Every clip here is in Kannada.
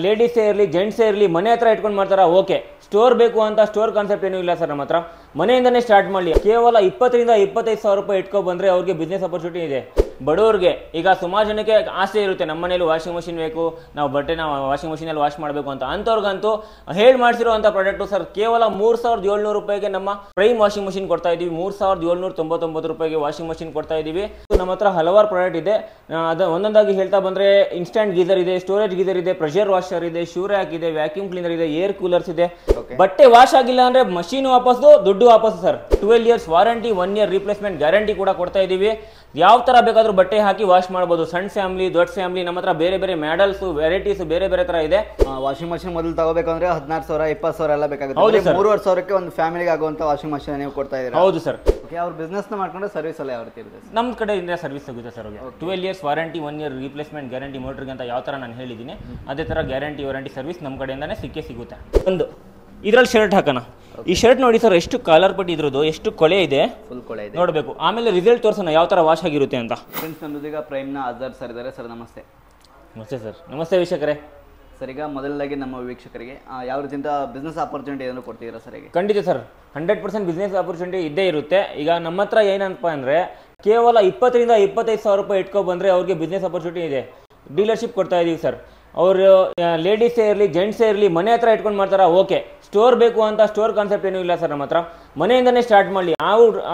ಲೇಡೀಸೇ ಇರಲಿ ಜೆಂಟ್ಸೇ ಇರಲಿ ಮನೆ ಹತ್ರ ಇಟ್ಕೊಂಡು ಮಾಡ್ತಾರಾ ಓಕೆ. ಸ್ಟೋರ್ ಬೇಕು ಅಂತ ಸ್ಟೋರ್ ಕಾನ್ಸೆಪ್ಟ್ ಏನೂ ಇಲ್ಲ ಸರ್ ನಮ್ಮ ಹತ್ರ. ಮನೆಯಿಂದನೇ ಸ್ಟಾರ್ಟ್ ಮಾಡಲಿ. ಕೇವಲ 20 ರಿಂದ 25 ಸಾವಿರ ರೂಪಾಯಿ ಇಟ್ಕೊ ಬಂದರೆ ಅವ್ರಿಗೆ ಬಿಸ್ನೆಸ್ ಅಪರ್ಚುನಿಟಿ ಇದೆ. ಬಡವ್ರಿಗೆ ಈಗ ಸುಮಾರು ಜನಕ್ಕೆ ಆಸೆ ಇರುತ್ತೆ, ನಮ್ಮ ಮನೇಲಿ ವಾಷಿಂಗ್ ಮಷಿನ್ ಬೇಕು, ನಾವು ಬಟ್ಟೆನ ವಾಷಿಂಗ್ ಮಷೀನಲ್ಲಿ ವಾಶ್ ಮಾಡಬೇಕು ಅಂತ. ಅಂಥವ್ರಿಗಂತೂ ಹೇಳಿ ಮಾಡಿಸಿರುವಂಥ ಪ್ರಾಡಕ್ಟು ಸರ್. ಕೇವಲ 3700 ರೂಪಾಯಿಗೆ ನಮ್ಮ ಪ್ರೈಮ್ ವಾಷಿಂಗ್ ಮಷಿನ್ ಕೊಡ್ತಾ ಇದ್ದೀವಿ. 3799 ರೂಪಾಯಿಗೆ ವಾಷಿಂಗ್ ಮಷಿನ್ ಕೊಡ್ತಾ ಇದ್ದೀವಿ. ನಮ್ಮ ಹತ್ರ ಹಲವಾರು ಪ್ರಾಡಕ್ಟ್ ಇದೆ. ಅದು ಒಂದೊಂದಾಗಿ ಹೇಳ್ತಾ ಬಂದರೆ ಇನ್ಸ್ಟಂಟ್ ಗೀಸರ್ ಇದೆ, ಸ್ಟೋರೇಜ್ ಗೀಸರ್ ಇದೆ, ಪ್ರೆಷರ್ ವಾಷರ್ ಇದೆ, ಶೂ ರ್ಯಾಕ್ ಇದೆ, ವ್ಯಾಕ್ಯೂಮ್ ಕ್ಲೀನರ್ ಇದೆ, ಏರ್ ಕೂಲರ್ಸ್ ಇದೆ. ಬಟ್ಟೆ ವಾಶ್ ಆಗಿಲ್ಲ ಅಂದ್ರೆ ಮಷೀನ್ ವಾಪಸ್ಸು, ದುಡ್ಡು ವಾಪಸ್ sir. 12 years warranty, 1 year replacement guarantee ಕೂಡ ಕೊಡ್ತಾ ಇದ್ದೀವಿ. ಯಾವ ತರ ಬೇಕಾದ್ರೂ ಬಟ್ಟೆ ಹಾಕಿ ವಾಶ್ ಮಾಡಬಹುದು. ಸಣ್ಣ ಫ್ಯಾಮಿಲಿ, ದೊಡ್ಡ ಫ್ಯಾಮಿಲಿ, ನಮ್ಮ ಹತ್ರ ಬೇರೆ ಬೇರೆ ಮ್ಯಾಡಲ್ಸ್ ವೆರೈಟೀಸ್ ಬೇರೆ ಬೇರೆ ತರ ಇದೆ. ವಾಷಿಂಗ್ ಮಷಿನ್ ಮೊದಲು ತಗೋಬೇಕಂದ್ರೆ 16,000 20,000 ಎಲ್ಲ ಬೇಕಾಗುತ್ತೆ. 3,500ಕ್ಕೆ ಒಂದು ಫ್ಯಾಮಿಲಿಗೆ ಆಗುವಂತ ವಾಷಿಂಗ್ ಮಷಿನ್ ನೀವು ಕೊಡ್ತಾ ಇದ್ದೀರಾ? ಹೌದು ಸರ್. ಓಕೆ, ಅವ್ರ ಬಿಸ್ನೆಸ್ ನ ಮಾಡ್ಕೊಂಡ್ರೆ ಸರ್ವಿಸ್ ಎಲ್ಲ ಯಾವ ರೀತಿ ಇರುತ್ತೆ? ನಮ್ಮ ಕಡೆಯಿಂದ ಸರ್ವಿಸ್ ಸಿಗುತ್ತೆ sir. 12 years warranty, 1 year replacement guarantee ಮೋಟರ್ಗೆ ಅಂತ ಯಾವ ತರ ನಾನು ಹೇಳಿದ್ದೀನಿ ಅದೇ ತರ ಗ್ಯಾರಂಟಿ ವಾರಂಟಿ ಸರ್ವಿಸ್ ನಮ್ಮ ಕಡೆಯಿಂದಾನೇ ಸಿಗುತ್ತೆ. ಒಂದು ಇದ್ರಲ್ಲಿ ಶರ್ಟ್ ಹಾಕೋಣ. ಈ ಶರ್ಟ್ ನೋಡಿ ಸರ್, ಎಷ್ಟು ಕಾಲರ್ ಪಟ್ಟಿ ಇದ್ರದ್ದು, ಎಷ್ಟು ಕೊಳೆ ಇದೆ, ಫುಲ್ ಕೊಳೆ ಇದೆ, ನೋಡಬೇಕು. ಆಮೇಲೆ ರಿಸಲ್ಟ್ ತೋರಿಸೋಣ ಯಾವ ತರ ವಾಶ್ ಆಗಿರುತ್ತೆ ಅಂತ. ಫ್ರೆಂಡ್ಸ್, ನಮ್ಮದೀಗ ಪ್ರೈಮ್ನ ಅಜರ್ ಸರ್ ಇದ್ದಾರೆ. ಸರ್ ನಮಸ್ತೆ. ನಮಸ್ತೆ ಸರ್. ನಮಸ್ತೆ ವೀಕ್ಷಕರೇ. ಸರ್, ಈಗ ಮೊದಲಾಗಿ ನಮ್ಮ ವೀಕ್ಷಕರಿಗೆ ಯಾವ ರೀತಿಯಿಂದ ಬಿಸ್ನೆಸ್ ಆಪರ್ಚುನಿಟಿ ಏನಾದ್ರು ಕೊಡ್ತೀರಾ ಸರ್? ಈಗ ಖಂಡಿತ ಸರ್, 100% ಬಿಸ್ನೆಸ್ ಆಪರ್ಚುನಿಟಿ ಇದ್ದೇ ಇರುತ್ತೆ. ಈಗ ನಮ್ಮ ಹತ್ರ ಏನಪ್ಪ ಅಂದರೆ ಕೇವಲ 20 ರಿಂದ 25 ಸಾವಿರ ರೂಪಾಯಿ ಇಟ್ಕೊ ಬಂದರೆ ಅವ್ರಿಗೆ ಬಿಸ್ನೆಸ್ ಆಪರ್ಚುನಿಟಿ ಇದೆ. ಡೀಲರ್ಶಿಪ್ ಕೊಡ್ತಾ ಇದ್ದೀವಿ ಸರ್. ಅವರು ಲೇಡೀಸೇ ಇರಲಿ ಜೆಂಟ್ಸೇ ಇರಲಿ ಮನೆ ಹತ್ರ ಇಟ್ಕೊಂಡು ಮಾಡ್ತಾರಾ ಓಕೆ. ಸ್ಟೋರ್ ಬೇಕು ಅಂತ ಸ್ಟೋರ್ ಕಾನ್ಸೆಪ್ಟ್ ಏನೂ ಇಲ್ಲ ಸರ್ ನಮ್ಮ ಹತ್ರ. ಮನೆಯಿಂದನೇ ಸ್ಟಾರ್ಟ್ ಮಾಡಲಿ.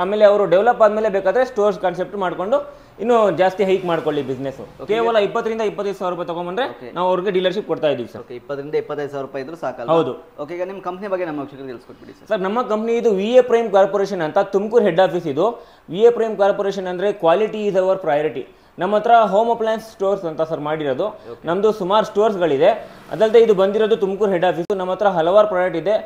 ಆಮೇಲೆ ಅವರು ಡೆವಲಪ್ ಆದಮೇಲೆ ಬೇಕಾದರೆ ಸ್ಟೋರ್ಸ್ ಕಾನ್ಸೆಪ್ಟ್ ಮಾಡಿಕೊಂಡು ಇನ್ನೂ ಜಾಸ್ತಿ ಹೈಕ್ ಮಾಡ್ಕೊಳ್ಳಿ ಬಿಸ್ನೆಸ್. ಕೇವಲ 20 ರಿಂದ 25 ಸಾವಿರ ರೂಪಾಯಿ ತಗೊಂಡ್ಬಂದ್ರೆ ನಾವು ಅವ್ರಿಗೆ ಡೀಲರ್ಶಿಪ್ ಕೊಡ್ತಾ ಇದ್ದೀವಿ ಸರ್. 20 ರಿಂದ 25 ಸಾವಿರ ರೂಪಾಯಿ ಇದ್ರೂ ಸಾಕಲ್ಲ? ಹೌದು. ಓಕೆ, ಈಗ ನಿಮ್ಮ ಕಂಪ್ನಿ ಬಗ್ಗೆ ನಮ್ಮ ವೀಕ್ಷಕರಿಗೆ ತಿಳಿಸ್ಕೊಟ್ಬಿಡಿ ಸರ್. ಸರ್, ನಮ್ಮ ಕಂಪ್ನಿ ಇದು VA ಪ್ರೈಮ್ ಕಾರ್ಪೊರೇಷನ್ ಅಂತ ತುಮಕೂರು ಹೆಡ್ ಆಫೀಸ್ ಇದು. VA ಪ್ರೈಮ್ ಕಾರ್ಪೊರೇಷನ್ ಅಂದರೆ ಕ್ವಾಲಿಟಿ ಈಸ್ ಅವರ್ ಪ್ರಯಾರಿಟಿ. ನಮ್ಮ ಹತ್ರ ಹೋಮ್ ಅಪ್ಲಯನ್ಸ್ ಸ್ಟೋರ್ಸ್ ಅಂತ ಸರ್ ಮಾಡಿರೋದು. ನಮ್ಮದು ಸುಮಾರು ಸ್ಟೋರ್ಸ್ಗಳಿದೆ. ಅದಲ್ಲದೆ ಇದು ಬಂದಿರೋದು ತುಮಕೂರು ಹೆಡ್ ಆಫೀಸು. ನಮ್ಮ ಹತ್ರ ಹಲವಾರು ಪ್ರಾಡಕ್ಟ್ ಇದೆ.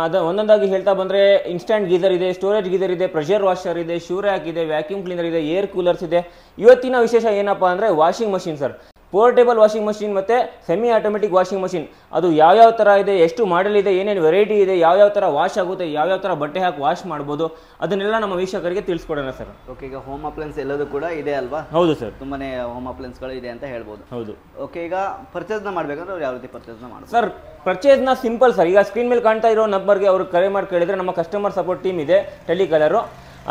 ಅದು ಒಂದೊಂದಾಗಿ ಹೇಳ್ತಾ ಬಂದರೆ ಇನ್ಸ್ಟಂಟ್ ಗೀಸರ್ ಇದೆ, ಸ್ಟೋರೇಜ್ ಗೀಸರ್ ಇದೆ, ಪ್ರೆಷರ್ ವಾಷರ್ ಇದೆ, ಶೂ ರ್ಯಾಕ್ ಇದೆ, ವ್ಯಾಕ್ಯೂಮ್ ಕ್ಲೀನರ್ ಇದೆ, ಏರ್ ಕೂಲರ್ಸ್ ಇದೆ. ಇವತ್ತಿನ ವಿಶೇಷ ಏನಪ್ಪ ಅಂದರೆ washing machine sir. Portable washing machine ಮತ್ತು ಸೆಮಿ ಆಟೋಮೆಟಿಕ್ ವಾಷಿಂಗ್ ಮಷಿನ್. ಅದು ಯಾವ್ಯಾವ ಥರ ಇದೆ, ಎಷ್ಟು ಮಾಡೆಲ್ ಇದೆ, ಏನೇನು ವೆರೈಟಿ ಇದೆ, ಯಾವ್ಯಾವ ಥರ ವಾಶ್ ಆಗುತ್ತೆ, ಯಾವ್ಯಾವ ಥರ ಬಟ್ಟೆ ಹಾಕಿ ವಾಶ್ ಮಾಡ್ಬೋದು, ಅದನ್ನೆಲ್ಲ ನಮ್ಮ ವೀಕ್ಷಕರಿಗೆ ತಿಳಿಸ್ಕೊಡೋಣ ಸರ್. ಓಕೆ, ಈಗ ಹೋಮ್ ಅಪ್ಲಯನ್ಸ್ ಎಲ್ಲದೂ ಕೂಡ ಇದೆ ಅಲ್ವಾ? ಹೌದು ಸರ್, ತುಂಬಾನೇ ಹೋಮ್ ಅಪ್ಲಯನ್ಸ್ಗಳು ಇದೆ ಅಂತ ಹೇಳ್ಬೋದು. ಹೌದು. ಓಕೆ, ಈಗ ಪರ್ಚೇಸ್ನ ಮಾಡಬೇಕಂದ್ರೆ ಅವ್ರು ಯಾವ ರೀತಿ ಪರ್ಚೇಸ್ನ ಮಾಡೋದು ಸರ್? ಪರ್ಚೇಸ್ನ ಸಿಂಪಲ್ ಸರ್. ಈಗ ಸ್ಕ್ರೀನ್ ಮೇಲೆ ಕಾಣ್ತಾ ಇರೋ ನಂಬರ್ಗೆ ಅವರು ಕರೆ ಮಾಡಿ ಕೇಳಿದರೆ ನಮ್ಮ ಕಸ್ಟಮರ್ ಸಪೋರ್ಟ್ ಟೀಮ್ ಇದೆ, ಟೆಲಿಕಾಲರು.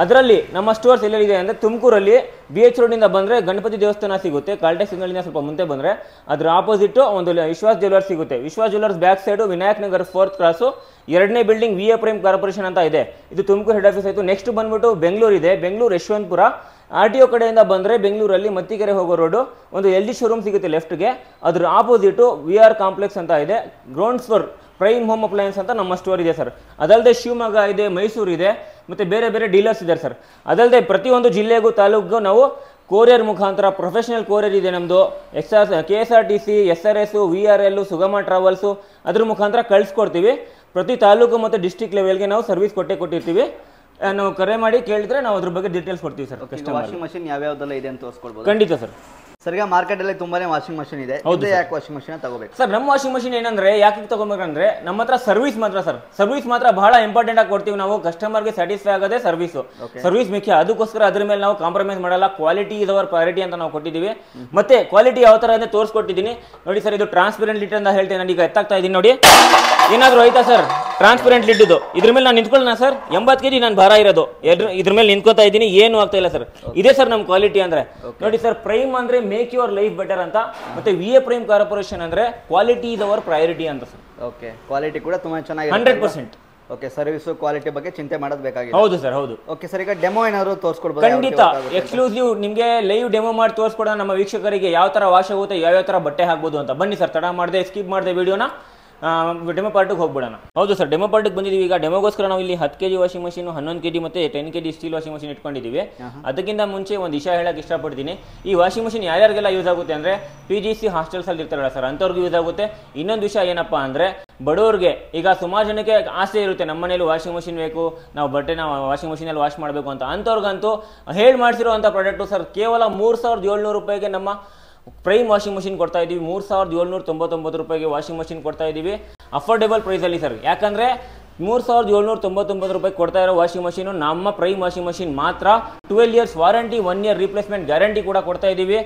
ಅದರಲ್ಲಿ ನಮ್ಮ ಸ್ಟೋರ್ಸ್ ಎಲ್ಲೆಲ್ಲಿದೆ ಅಂದರೆ ತುಮಕೂರಲ್ಲಿ BH ರೋಡಿಂದ ಬಂದರೆ ಗಣಪತಿ ದೇವಸ್ಥಾನ ಸಿಗುತ್ತೆ. ಕಾಲ್ಟೆಕ್ಸ್ ಸಿಗ್ನಲಿಂದ ಸ್ವಲ್ಪ ಮುಂದೆ ಬಂದರೆ ಅದರ ಆಪೋಸಿಟ್ ಒಂದು ವಿಶ್ವಾಸ್ ಜ್ಯುವೆಲರ್ಸ್ ಸಿಗುತ್ತೆ. Vishwas jewellers back side Vinayak Nagar 4th cross 2ನೇ ಬಿಲ್ಡಿಂಗ್ VA ಪ್ರೈಮ್ ಕಾರ್ಪೊರೇಷನ್ ಅಂತ ಇದೆ. ಇದು ತುಮಕೂರು ಹೆಡ್ ಆಫೀಸ್ ಆಯಿತು. ನೆಕ್ಸ್ಟ್ ಬಂದ್ಬಿಟ್ಟು ಬೆಂಗಳೂರು ಇದೆ. ಬೆಂಗಳೂರು ಯಶವಂತಪುರ RTO ಕಡೆಯಿಂದ ಬಂದರೆ ಬೆಂಗಳೂರಲ್ಲಿ ಮತ್ತಿಕೆರೆ ಹೋಗೋ ರೋಡು ಒಂದು LG ಶೋರೂಮ್ ಸಿಗುತ್ತೆ ಲೆಫ್ಟ್ಗೆ. ಅದ್ರ ಆಪೋಸಿಟು VR ಕಾಂಪ್ಲೆಕ್ಸ್ ಅಂತ ಇದೆ. Ground floor prime home appliances ಅಂತ ನಮ್ಮ ಸ್ಟೋರ್ ಇದೆ ಸರ್. ಅದಲ್ಲದೆ ಶಿವಮೊಗ್ಗ ಇದೆ, ಮೈಸೂರು ಇದೆ, ಮತ್ತು ಬೇರೆ ಬೇರೆ ಡೀಲರ್ಸ್ ಇದ್ದಾರೆ ಸರ್. ಅದಲ್ಲದೆ ಪ್ರತಿಯೊಂದು ಜಿಲ್ಲೆಗೂ ತಾಲೂಕಿಗೂ ನಾವು ಕೊರಿಯರ್ ಮುಖಾಂತರ ಪ್ರೊಫೆಷನಲ್ ಕೊರಿಯರ್ ಇದೆ ನಮ್ಮದು. KSRTC, SRS, VRL, ಸುಗಮ ಟ್ರಾವೆಲ್ಸು ಅದ್ರ ಮುಖಾಂತರ ಕಳಿಸ್ಕೊಡ್ತೀವಿ. ಪ್ರತಿ ತಾಲೂಕು ಮತ್ತು ಡಿಸ್ಟ್ರಿಕ್ಟ್ ಲೆವೆಲ್ಗೆ ನಾವು ಸರ್ವಿಸ್ ಕೊಟ್ಟಿರ್ತೀವಿ. ನಾವು ಕರೆ ಮಾಡಿ ಕೇಳಿದ್ರೆ ನಾವು ಅದ್ರ ಬಗ್ಗೆ ಡೀಟೇಲ್ಸ್ ಕೊಡ್ತೀವಿ ಸರ್. ವಾಷಿಂಗ್ ಮಷಿನ್ ಯಾವ್ಯಾವ್ದೆಲ್ಲ ಇದೆ ಅಂತ ತೋರಿಸ್ಕೊಡ್ಬೋದು? ಖಂಡಿತ ಸರ್. ಸರ್, ಈಗ ಮಾರ್ಕೆಟಲ್ಲಿ ತುಂಬಾನೇ ವಾಷಿಂಗ್ ಮಷಿನ್ ಇದೆ. ಯಾಕೆ ವಾಷಿಂಗ್ ಮಷಿನ್ ತಗೋಬೇಕು ಸರ್? ನಮ್ಮ ವಾಷಿಂಗ್ ಮಷಿನ್ ಏನಂದ್ರೆ ಯಾಕೆ ತಗೋಬೇಕಂದ್ರೆ ನಮ್ಮ ಹತ್ರ ಸರ್ವಿಸ್ ಮಾತ್ರ ಸರ್. ಸರ್ವಿಸ್ ಮಾತ್ರ ಬಹಳ ಇಂಪಾರ್ಟೆಂಟ್ ಆಗಿ ಕೊಡ್ತೀವಿ ನಾವು. ಕಸ್ಟಮರ್ಗೆ ಸ್ಯಾಟಿಸ್ಫೈ ಆಗೋದೇ ಸರ್ವಿಸ್ ಮುಖ್ಯ. ಅದಕ್ಕೋಸ್ಕರ ಅದ್ರ ಮೇಲೆ ನಾವು ಕಾಂಪ್ರಮೈಸ್ ಮಾಡಲ್ಲ. ಕ್ವಾಲಿಟಿ ಇಸ್ ಅವರ್ ಪ್ರಯಾರಿಟಿ ಅಂತ ನಾವು ಕೊಟ್ಟಿದ್ದೀವಿ. ಮತ್ತೆ ಕ್ವಾಲಿಟಿ ಯಾವ ತರ ಇದೆ ತೋರಿಸ್ಕೊಟ್ಟಿದ್ದೀನಿ ನೋಡಿ ಸರ್. ಇದು ಟ್ರಾನ್ಸ್ಪರೆಂಟ್ ಲಿಡ್ ಅಂತ ಹೇಳ್ತೇನೆ. ನಾನು ಈಗ ಎತ್ತಾಗ್ತಾ ಇದ್ದೀನಿ ನೋಡಿ. ಏನಾದ್ರು ಆಯ್ತಾ ಸರ್? ಟ್ರಾನ್ಸ್ಪರೆಂಟ್ ಲಿಡ್ ಇದು. ಇದ್ರ ಮೇಲೆ ನಾನು ನಿಂತ್ಕೊಳ್ಳೋಣ ಸರ್. 80 kg ನಾನು ಭಾರ ಇರೋದು. ಇದ್ರ ಮೇಲೆ ನಿಂತ್ಕೊತಾ ಇದ್ದೀನಿ, ಏನು ಆಗ್ತಾ ಇಲ್ಲ ಸರ್. ಇದೇ ಸರ್ ನಮ್ಮ ಕ್ವಾಲಿಟಿ ಅಂದ್ರೆ. ನೋಡಿ ಸರ್, ಪ್ರೈಮ್ ಅಂದ್ರೆ ಮೇಕ್ ಯುವರ್ ಲೈಫ್ ಬೆಟರ್ ಅಂತ, ಮತ್ತೆ VA ಪ್ರೈಮ್ ಕಾರ್ಪೊರೇಷನ್ ಅಂದ್ರೆ ಕ್ವಾಲಿಟಿ ಇಸ್ ಅವರ್ ಪ್ರಯಾರಿಟಿ ಅಂತ ಸರ್. ಓಕೆ, ಕ್ವಾಲಿಟಿ ಕೂಡ ತುಂಬಾ ಚೆನ್ನಾಗಿದೆ. 100%. ಓಕೆ, ಸರ್ವಿಸ್ ಕ್ವಾಲಿಟಿ ಬಗ್ಗೆ ಚಿಂತೆ ಮಾಡೋದು ಬೇಕಾಗಿದೆ. ಹೌದು ಸರ್, ಹೌದು. ಓಕೆ ಸರ್, ಈಗ ಡೆಮೋ ಏನಾದ್ರು ತೋರಿಸ್ಕೊಡ್ಬೋದು? ಖಂಡಿತ ಎಕ್ಸ್ಕ್ಲೂಸಿವ್ ನಿಮಗೆ ಲೈವ್ ಡೆಮೋ ಮಾಡಿ ತೋರಿಸ್ಕೊಡೋಣ ನಮ್ಮ ವೀಕ್ಷಕರಿಗೆ. ಯಾವ ತರ ವಾಶ್ ಆಗುತ್ತೆ, ಯಾವ್ಯಾವ ತರ ಬಟ್ಟೆ ಹಾಕ್ಬೋದು ಅಂತ. ಬನ್ನಿ ಸರ್, ತಡ ಮಾಡದೆ ಸ್ಕಿಪ್ ಮಾಡದೆ ವಿಡಿಯೋನ ಡೆಮೋ ಪಾರ್ಟಿಗೆ ಹೋಗ್ಬಿಡೋಣ. ಹೌದು ಸರ್, ಡೆಮೋ ಪಾರ್ಟಿಗೆ ಬಂದಿದ್ದೀವಿ. ಈಗ ಡೆಮೋಗೋಸ್ಕರ ನಾವು ಇಲ್ಲಿ 10 kg ವಾಷಿಂಗ್ ಮಷೀನ್, 11 kg ಮತ್ತೆ 10 kg ಸ್ಟೀಲ್ ವಾಷಿಂಗ್ ಮಷೀನ್ ಇಟ್ಕೊಂಡಿದ್ದೀವಿ. ಅದಕ್ಕಿಂತ ಮುಂಚೆ ಒಂದು ವಿಷಯ ಹೇಳಕ್ಕೆ ಇಷ್ಟಪಡ್ತೀನಿ. ಈ ವಾಷಿಂಗ್ ಮಷೀನ್ ಯಾರ್ಯಾರಿಗೆಲ್ಲ ಯೂಸ್ ಆಗುತ್ತೆ ಅಂದರೆ PGC ಹಾಸ್ಟೆಲ್ಸ್ ಅಲ್ಲಿ ಇರ್ತಾರಲ್ಲ ಸರ್, ಅಂಥವ್ರಿಗೆ ಯೂಸ್ ಆಗುತ್ತೆ. ಇನ್ನೊಂದು ವಿಷಯ ಏನಪ್ಪಾ ಅಂದರೆ ಬಡವ್ರಿಗೆ. ಈಗ ಸುಮಾರು ಜನಕ್ಕೆ ಆಸೆ ಇರುತ್ತೆ, ನಮ್ಮ ಮನೇಲಿ ವಾಷಿಂಗ್ ಮಷಿನ್ ಬೇಕು, ನಾವು ಬಟ್ಟೆನ ವಾಷಿಂಗ್ ಮಷೀನಲ್ಲಿ ವಾಶ್ ಮಾಡಬೇಕು ಅಂತ. ಅಂಥವ್ರಿಗಂತೂ ಹೇಳಿ ಮಾಡಿಸಿರುವಂಥ ಪ್ರಾಡಕ್ಟು ಸರ್. ಕೇವಲ 3700 ರೂಪಾಯಿಗೆ ನಮ್ಮ ಪ್ರೈಮ್ ವಾಷಿಂಗ್ ಮಷಿನ್ ಕೊಡ್ತಾ ಇದ್ದೀವಿ. 3799 ರೂಪಾಯಿಗೆ ವಾಷಿಂಗ್ ಮಷಿನ್ ಕೊಡ್ತಾ ಇದ್ದೀವಿ. ಅಫೋರ್ಡೆಬಲ್ ಪ್ರೈಸಲ್ಲಿ ಸರ್. ಯಾಕಂದರೆ 3799 ರೂಪಾಯಿ ಕೊಡ್ತಾ ಇರೋ ವಾಷಿಂಗ್ ಮಷೀನು ನಮ್ಮ ಪ್ರೈಮ್ ವಾಷಿಂಗ್ ಮಷೀನ್ ಮಾತ್ರ. 12 years warranty, 1 year replacement guarantee ಕೂಡ ಕೊಡ್ತಾ ಇದ್ದೀವಿ.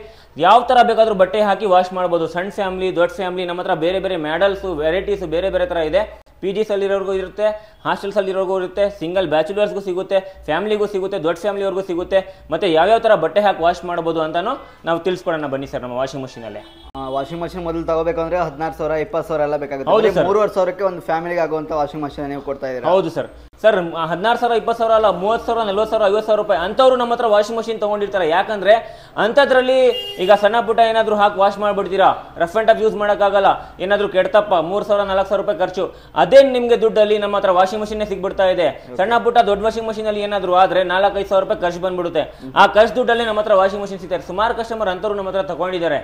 ಯಾವ ಥರ ಬೇಕಾದರೂ ಬಟ್ಟೆ ಹಾಕಿ ವಾಶ್ ಮಾಡ್ಬೋದು. ಸಣ್ಣ ಫ್ಯಾಮಿಲಿ, ದೊಡ್ಡ ಫ್ಯಾಮಿಲಿ, ನಮ್ಮ ಹತ್ರ ಬೇರೆ ಬೇರೆ ಮ್ಯಾಡಲ್ಸು, ವೆರೈಟೀಸು ಬೇರೆ ಬೇರೆ ಥರ ಇದೆ. PGs ಅಲ್ಲಿರೋರ್ಗೂ ಇರುತ್ತೆ, ಹಾಸ್ಟೆಲ್ಸ್ ಅಲ್ಲಿರೋರ್ಗೂ ಇರುತ್ತೆ, ಸಿಂಗಲ್ ಬ್ಯಾಚುಲರ್ಸ್ಗೂ ಸಿಗುತ್ತೆ, ಫ್ಯಾಮಿಲಿಗೂ ಸಿಗುತ್ತೆ, ದೊಡ್ಡ ಫ್ಯಾಮಿಲಿವರೆಗೂ ಸಿಗುತ್ತೆ. ಮತ್ತೆ ಯಾವ್ಯಾವ ಥರ ಬಟ್ಟೆ ಹಾಕಿ ವಾಶ್ ಮಾಡ್ಬೋದು ಅಂತಾನು ನಾವು ತಿಳಿಸ್ಕೊಡೋಣ ಬನ್ನಿ ಸರ್. ನಮ್ಮ ವಾಷಿಂಗ್ ಮಷೀನಲ್ಲಿ ವಾಷಿಂಗ್ ಮಷೀನ್ ಮೊದಲು ತಗೋಬೇಕು ಅಂದ್ರೆ 16,000 20,000 ಎಲ್ಲ ಬೇಕಾಗುತ್ತೆ. 3,500ಕ್ಕೆ ಒಂದು ಫ್ಯಾಮಿಲಿಗೆ ಆಗುವಂತ ವಾಷಿಂಗ್ ಮಷೀನ್ ನೀವು ಕೊಡ್ತಾ ಇದ್ದೀರಾ? ಹೌದು ಸರ್. 16,000 20,000 ಅಲ್ಲ, 30,000 40,000 50,000 ರೂಪಾಯಿ ಅಂತವ್ರು ನಮ್ಮ ಹತ್ರ ವಾಷಿಂಗ್ ಮಷೀನ್ ತಗೊಂಡಿರ್ತಾರೆ. ಯಾಕಂದ್ರೆ ಅಂಥದ್ರಲ್ಲಿ ಈಗ ಸಣ್ಣ ಪುಟ್ಟ ಏನಾದ್ರು ಹಾಕಿ ವಾಶ್ ಮಾಡ್ಬಿಡ್ತೀರಾ, ರಫ್ ಅಂಡ್ ಟಫ್ ಯೂಸ್ ಮಾಡೋಕ್ಕಾಗಲ್ಲ, ಏನಾದ್ರು ಕೆಡ್ತಪ್ಪ 3,000 4,000 ರೂಪಾಯಿ ಖರ್ಚು. ಅದೇನು ನಿಮಗೆ ದುಡ್ಡಲ್ಲಿ ನಮ್ಮ ಹತ್ರ ವಾಷಿಂಗ್ ಮಷೀನ್ ಸಿಗ್ಬಿಡ್ತಾ ಇದೆ. ಸಣ್ಣ ಪುಟ್ಟ ದೊಡ್ಡ ವಾಷಿಂಗ್ ಮಷೀನ್ ಅಲ್ಲಿ ಏನಾದ್ರು ಆದ್ರೆ 4-5,000 ರೂಪಾಯಿ ಖರ್ಚು ಬಂದ್ಬಿಡುತ್ತೆ. ಆ ಖರ್ಚು ದುಡ್ಡಲ್ಲಿ ನಮ್ಮ ಹತ್ರ ವಾಷಿಂಗ್ ಮಷೀನ್ ಸಿಗ್ತಾರೆ. ಸುಮಾರು ಕಸ್ಟಮರ್ ಅಂತವ್ರು ನಮ್ಮ ಹತ್ರ ತಗೊಂಡಿದ್ದಾರೆ.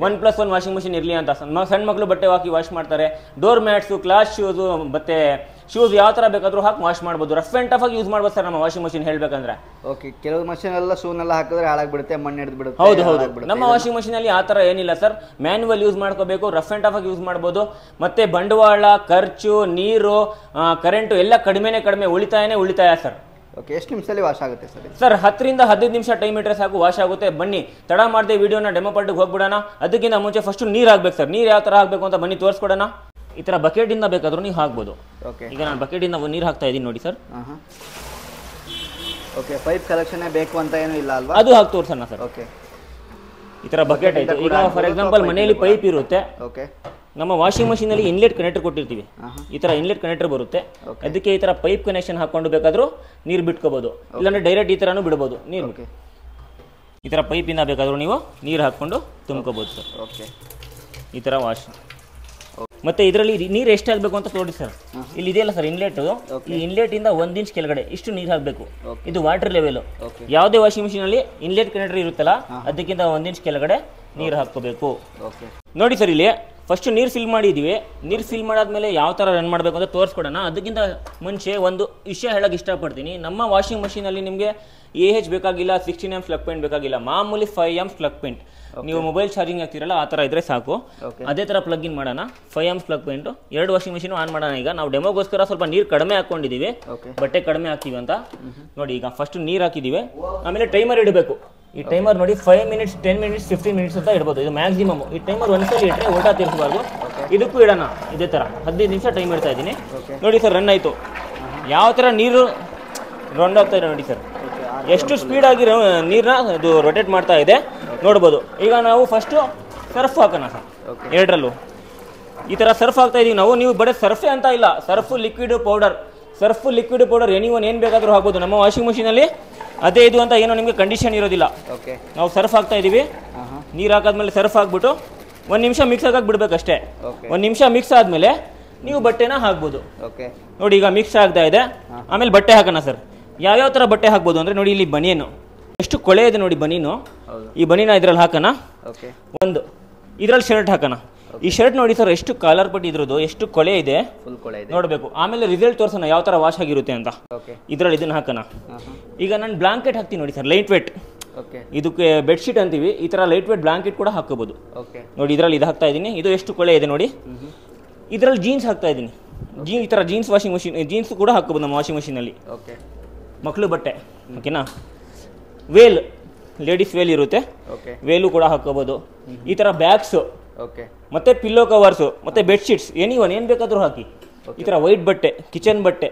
1+1 ವಾಷಿಂಗ್ ಮಷೀನ್ ಇರಲಿ ಅಂತ. ಸಣ್ಣ ಮಕ್ಕಳು ಬಟ್ಟೆ ಹಾಕಿ ವಾಶ್ ಮಾಡ್ತಾರೆ. ಡೋರ್ ಮ್ಯಾಟ್ಸು, ಕ್ಲಾಸ್ ಶೂಸು, ಮತ್ತೆ ಶೂಸ್ ಯಾವ ತರ ಬೇಕಾದ್ರೂ ಹಾಕಿ ವಾಶ್ ಮಾಡ್ಬೋದು. ರಫ್ ಅಂಡ್ ಟಫ್ ಆಗಿ ಯೂಸ್ ಮಾಡ್ಬೋದು ಸರ್ ನಮ್ಮ ವಾಷಿಂಗ್ ಮಷೀನ್ ಹೇಳ್ಬೇಕಂದ್ರೆ. ಓಕೆ, ಕೆಲವು ಮಷೀನ್ ಎಲ್ಲ ಶೂನೆಲ್ಲ ಹಾಕಿದ್ರೆ ಹಾಳಾಗ್ಬಿಡುತ್ತೆ, ಮಣ್ಣು ಹಿಡಿದು ಬಿಡುತ್ತೆ. ಹೌದು ಹೌದು. ನಮ್ಮ ವಾಷಿಂಗ್ ಮಷೀನ್ ಅಲ್ಲಿ ಆ ತರ ಏನಿಲ್ಲ ಸರ್. ಮ್ಯಾನ್ಯುವಲ್ ಯೂಸ್ ಮಾಡ್ಕೋಬೇಕು, ರಫ್ ಅಂಡ್ ಟಫ್ ಆಗಿ ಯೂಸ್ ಮಾಡ್ಬೋದು. ಮತ್ತೆ ಬಂಡವಾಳ, ಖರ್ಚು, ನೀರು, ಕರೆಂಟು ಎಲ್ಲ ಕಡಿಮೆ ಉಳಿತಾಯ ಸರ್. ಓಕೆ, ಎಷ್ಟು ನಿಮಿಷದಲ್ಲಿ ವಾಶ್ ಆಗುತ್ತೆ ಸರ್? ಸರ್ 10 ರಿಂದ 15 ನಿಮಿಷ ಟೈಮ್ ಇಟ್ಟರೆ ಸಾಕು, ವಾಶ್ ಆಗುತ್ತೆ. ಬನ್ನಿ ತಡ ಮಾಡದೆ ವಿಡಿಯೋನ ಡೆಮೋ ಪಾರ್ಟಿಗೆ ಹೋಗ್ಬಿಡೋಣ. ಅದಕ್ಕಿಂತ ಮುಂಚೆ ಫಸ್ಟ್ ನೀರು ಹಾಕ್ಬೇಕು ಸರ್. ನೀರು ಯಾವ ತರ ಹಾಕಬೇಕು ಅಂತ ಬನ್ನಿ ತೋರಿಸ್ಕೊಡೋಣ. ಈ ತರ ಬಕೆಟ್ ಇಂದ ಬೇಕಾದ್ರೂ ನೀವು ಹಾಕ್ಬೋದು. ಈಗ ನಾನು ಬಕೆಟ್ ಇಂದ ನೀರು ಹಾಕ್ತಾ ಇದ್ದೀನಿ ನೋಡಿ ಸರ್. ಓಕೆ, ಪೈಪ್ ಕಲೆಕ್ಷನ್ ಬೇಕು ಅಂತ ಏನು ಇಲ್ಲ ಅಲ್ವಾ? ಅದು ಹಾಕಿ ತೋರಿಸೋಣ ಸರ್. ಓಕೆ, ಈ ತರ ಬಕೆಟ್ ಆಯ್ತು. ಈಗ ಫಾರ್ ಎಕ್ಸಾಂಪಲ್ ಮನೆಯಲ್ಲಿ ಪೈಪ್ ಇರುತ್ತೆ. ಓಕೆ, ನಮ್ಮ ವಾಷಿಂಗ್ ಮಷೀನ್ ಅಲ್ಲಿ ಇನ್ಲೆಟ್ ಕನೆಕ್ಟರ್ ಕೊಟ್ಟಿರ್ತೀವಿ. ಈ ತರ ಇನ್ಲೆಟ್ ಕನೆಕ್ಟರ್ ಬರುತ್ತೆ. ಅದಕ್ಕೆ ಈ ತರ ಪೈಪ್ ಕನೆಕ್ಷನ್ ಹಾಕೊಂಡು ಬೇಕಾದ್ರೂ ನೀರು ಬಿಟ್ಕೋಬಹುದು, ಇಲ್ಲಾಂದ್ರೆ ಡೈರೆಕ್ಟ್ ಈ ತರನು ಬಿಡಬಹುದು ನೀರು. ಈ ತರ ಪೈಪ್ ಇಂದ ಬೇಕಾದ್ರೂ ನೀವು ನೀರು ಹಾಕೊಂಡು ತುಂಬ್ಕೋಬಹುದು ಸರ್. ಓಕೆ, ಈ ತರ ವಾಶ್. ಮತ್ತೆ ಇದರಲ್ಲಿ ನೀರು ಎಷ್ಟು ಹಾಕಬೇಕು ಅಂತ ನೋಡಿ ಸರ್. ಇಲ್ಲಿ ಇದೆಯಲ್ಲ ಸರ್ ಇನ್ಲೆಟ್, ಈ ಇನ್ಲೆಟ್ ಇಂದ 1 ಇಂಚ್ ಕೆಳಗಡೆ ಇಷ್ಟು ನೀರು ಹಾಕಬೇಕು. ಇದು ವಾಟರ್ ಲೆವೆಲ್. ಯಾವುದೇ ವಾಷಿಂಗ್ ಮಷೀನ್ ಅಲ್ಲಿ ಇನ್ಲೆಟ್ ಕನೆಕ್ಟರ್ ಇರುತ್ತಲ್ಲ, ಅದಕ್ಕಿಂತ 1 ಇಂಚ್ ಕೆಳಗಡೆ ನೀರು ಹಾಕೋಬೇಕು. ನೋಡಿ ಸರ್, ಇಲ್ಲಿ ಫಸ್ಟ್ ನೀರು ಫಿಲ್ ಮಾಡಿದೀವಿ. ನೀರು ಫಿಲ್ ಮಾಡಾದ್ಮೇಲೆ ಯಾವ ತರ ರನ್ ಮಾಡಬೇಕು ಅಂತ ತೋರಿಸ್ಕೊಡೋಣ. ಅದಕ್ಕಿಂತ ಮುಂಚೆ ಒಂದು ವಿಷಯ ಹೇಳಕ್ ಇಷ್ಟಪಡ್ತೀನಿ. ನಮ್ಮ ವಾಷಿಂಗ್ ಮಷೀನ್ ಅಲ್ಲಿ ನಿಮಗೆ AH ಬೇಕಾಗಿಲ್ಲ, 16 amps ಪ್ಲಗ್ ಪಾಯಿಂಟ್ ಬೇಕಾಗಿಲ್ಲ. ಮಾಮೂಲಿ 5 amps ಪ್ಲಗ್ ಪಾಯಿಂಟ್. ನೀವು ಮೊಬೈಲ್ ಚಾರ್ಜಿಂಗ್ ಆಗ್ತಿರಲ್ಲ ಆ ತರ ಇದ್ರೆ ಸಾಕು. ಅದೇ ತರ ಪ್ಲಗ್ ಇನ್ ಮಾಡೋಣ. 5 amps plug point. 2 washing machine on ಮಾಡೋಣ. ಈಗ ನಾವು ಡೆಮೋಗೋಸ್ಕರ ಸ್ವಲ್ಪ ನೀರು ಕಡಿಮೆ ಹಾಕೊಂಡಿದೀವಿ, ಬಟ್ಟೆ ಕಡಿಮೆ ಹಾಕ್ತೀವಿ ಅಂತ. ನೋಡಿ, ಈಗ ಫಸ್ಟ್ ನೀರು ಹಾಕಿದೀವಿ, ಆಮೇಲೆ ಟೈಮರ್ ಇಡಬೇಕು. ಈ ಟೈಮರ್ ನೋಡಿ 5 ಮಿನಿಟ್ಸ್, 10 ಮಿನಿಟ್ಸ್, 15 ಮಿನಿಟ್ಸ್ ಅಂತ ಇಡ್ಬೋದು. ಇದು ಮ್ಯಾಕ್ಸಿಮಮ್. ಈ ಟೈಮರ್ ಒಂದ್ಸಲ ಇಟ್ಟರೆ ಉಲ್ಟಾ ತಿರ್ಸಬಾರ್ದು. ಇದಕ್ಕೂ ಇಡೋಣ ಇದೇ ತರ 15 ನಿಮಿಷ ಟೈಮ್ ಇಡ್ತಾ ಇದ್ದೀನಿ. ನೋಡಿ ಸರ್, ರನ್ ಆಯ್ತು. ಯಾವ ತರ ನೀರು ರನ್ ಆಗ್ತಾ ಇದೆ ನೋಡಿ ಸರ್. ಎಷ್ಟು ಸ್ಪೀಡ್ ಆಗಿ ನೀರನ್ನ ಇದು ರೊಟೇಟ್ ಮಾಡ್ತಾ ಇದೆ ನೋಡ್ಬೋದು. ಈಗ ನಾವು ಫಸ್ಟ್ ಸರ್ಫ್ ಹಾಕೋಣ ಸರ್. 2ರಲ್ಲೂ ಈ ತರ ಸರ್ಫ್ ಹಾಕ್ತಾ ಇದೀವಿ ನಾವು. ನೀವು ಬರೀ ಸರ್ಫೇ ಅಂತ ಇಲ್ಲ, ಸರ್ಫ್ ಲಿಕ್ವಿಡ್ ಪೌಡರ್, ಎನಿವನ್ ಏನು ಬೇಕಾದರೂ ಹಾಕ್ಬೋದು ನಮ್ಮ ವಾಷಿಂಗ್ ಮಷೀನಲ್ಲಿ. ಅದೇ ಇದು ಅಂತ ಏನೋ ನಿಮಗೆ ಕಂಡೀಷನ್ ಇರೋದಿಲ್ಲ. ನಾವು ಸರ್ಫ್ ಹಾಕ್ತಾ ಇದೀವಿ. ನೀರು ಹಾಕಾದ್ಮೇಲೆ ಸರ್ಫ್ ಹಾಕ್ಬಿಟ್ಟು 1 ನಿಮಿಷ ಮಿಕ್ಸ್ ಆಗಕ್ಕೆ ಬಿಡ್ಬೇಕಷ್ಟೇ. 1 ನಿಮಿಷ ಮಿಕ್ಸ್ ಆದ್ಮೇಲೆ ನೀವು ಬಟ್ಟೆನ ಹಾಕ್ಬೋದು. ನೋಡಿ, ಈಗ ಮಿಕ್ಸ್ ಆಗ್ತಾ ಇದೆ. ಆಮೇಲೆ ಬಟ್ಟೆ ಹಾಕೋಣ ಸರ್. ಯಾವ್ಯಾವ ತರ ಬಟ್ಟೆ ಹಾಕ್ಬೋದು ಅಂದ್ರೆ ನೋಡಿ, ಇಲ್ಲಿ ಬನಿಯನು ಎಷ್ಟು ಕೊಳೆ ಇದೆ ನೋಡಿ. ಬನೀನು, ಈ ಬನೀನ ಇದ್ರಲ್ಲಿ ಹಾಕೋಣ. ಒಂದು ಇದ್ರಲ್ಲಿ ಶರ್ಟ್ ಹಾಕೋಣ. ಈ ಶರ್ಟ್ ನೋಡಿ ಸರ್, ಎಷ್ಟು ಕಾಲರ್ ಪಟ್ಟಿ ಇದ್ರದ್ದು, ಎಷ್ಟು ಕೊಳೆ ಇದೆ ನೋಡಬೇಕು. ಆಮೇಲೆ ರಿಸಲ್ಟ್ ತೋರಿಸೋಣ ಯಾವ ತರ ವಾಶ್ ಆಗಿರುತ್ತೆ ಅಂತ. ಇದ್ರಲ್ಲಿ ಇದನ್ನ ಹಾಕೋಣ. ಈಗ ನಾನು ಬ್ಲಾಂಕೆಟ್ ಹಾಕ್ತೀನಿ ನೋಡಿ ಸರ್, ಲೈಟ್ ವೇಟ್. ಇದಕ್ಕೆ ಬೆಡ್ಶೀಟ್ ಅಂತೀವಿ. ಈ ತರ ಲೈಟ್ ವೇಟ್ ಬ್ಲಾಂಕೆಟ್ ಕೂಡ ಹಾಕೋಬಹುದು. ನೋಡಿ, ಇದ್ರಲ್ಲಿ ಇದು ಹಾಕ್ತಾ ಇದ್ದೀನಿ. ಇದು ಎಷ್ಟು ಕೊಳೆ ಇದೆ ನೋಡಿ. ಇದ್ರಲ್ಲಿ ಜೀನ್ಸ್ ಹಾಕ್ತಾ ಇದ್ದೀನಿ. ಈ ತರ ಜೀನ್ಸ್ ವಾಷಿಂಗ್ ಮಷೀನ್, ಜೀನ್ಸ್ ಕೂಡ ಹಾಕೋಬಹುದು ನಮ್ಮ ವಾಷಿಂಗ್ ಮಷೀನ್ ಅಲ್ಲಿ. ಮಕ್ಕಳು ಬಟ್ಟೆ, ಓಕೆನಾ. ವೇಲ್, ಲೇಡೀಸ್ ವೇಲ್ ಇರುತ್ತೆ, ವೇಲು ಕೂಡ ಹಾಕೋಬಹುದು. ಈ ತರ ಬ್ಯಾಗ್ಸ್, ಮತ್ತೆ ಪಿಲ್ಲೋ ಕವರ್ಸ್, ಮತ್ತೆ ಬೆಡ್ಶೀಟ್ಸ್, ಎನಿವನ್ ಏನ್ ಬೇಕಾದ್ರೂ ಹಾಕಿ. ಈ ತರ ವೈಟ್ ಬಟ್ಟೆ, ಕಿಚನ್ ಬಟ್ಟೆ